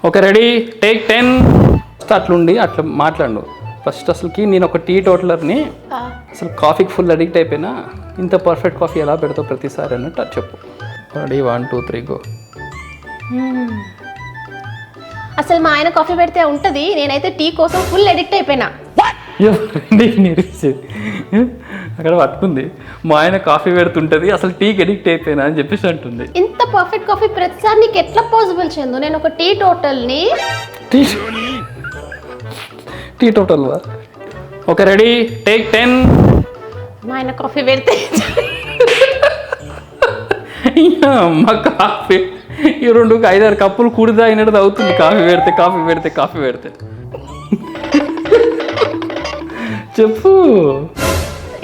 Okay ready take 10. అట్లుండి అట్లా మాట్లాడు first. అసలుకి నేను ఒక టీ టోటలర్ని, అసలు కాఫీకి ఫుల్ అడిక్ట్ అయిపోయినా. ఇంత పర్ఫెక్ట్ కాఫీ ఎలా పెడతావు ప్రతిసారి అన్నట్టు అది చెప్పు. Ready 1 2 3 go. అసలు మా ఆయన కాఫీ పెడితే ఉంటుంది, నేనైతే టీ కోసం ఫుల్ అడిక్ట్ అయిపోయినా. అక్కడ పట్టుకుంది, మా ఆయన కాఫీ పెడుతుంటుంది అసలు టీకి అడిక్ట్ అయిపోయినా అని చెప్పేసి అంటుంది. ఇంత పర్ఫెక్ట్ కాఫీ ప్రతిసారి నీకు ఎట్లా పాసిబుల్ చెందు? నేను ఒక టీ టోటల్ని. టీ టోటల్ వా? Okay ready take 10. మా ఆయన కాఫీ పెడితే మా కాఫీ ఈ 2 5 6 కప్పులు కూడి తాగినట్టు అవుతుంది. కాఫీ పెడితే చెప్పు.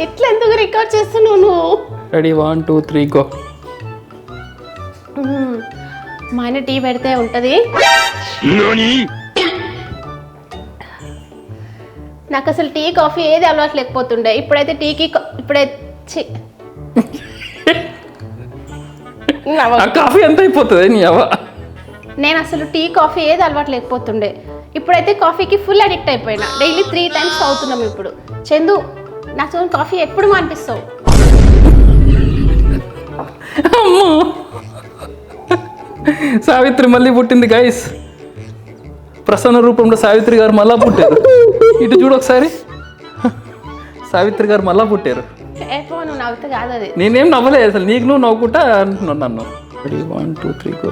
ఎట్లా ఎందుకు రికార్డ్ చేస్తున్నావు నువ్వు? Ready 1 2 3 go. మా ఆయన టీ పెడితే ఉంటుంది. నాకు అసలు టీ కాఫీ ఏది అలవాటు లేకపోతుండే. ఇప్పుడైతే టీకి కాఫీ ఎంత అయిపోతుంది నీ అవ్వ. నేను అసలు టీ కాఫీ ఏది అలవాటు లేకపోతుండే. ఇప్పుడైతే కాఫీకి ఫుల్ అడిక్ట్ అయిపోయినా. డైలీ 3 times తాగుతున్నాం ఇప్పుడు. చందు, నాకు కాఫీ ఎప్పుడు మానిపిస్తావు? అమ్మో, సావిత్రి మళ్ళీ పుట్టింది గైస్. ప్రసన్న రూపంలో సావిత్రి గారు మళ్ళా పుట్టారు. ఇటు చూడు ఒకసారి, సావిత్రి గారు మళ్ళా పుట్టారు. నువ్వు నవ్వుతా కాదు అది. నేనేం నవ్వలేదు అసలు, నీకు నువ్వు నవ్వుకుంటా అంటున్నాను నన్ను. 1 2 3 గో.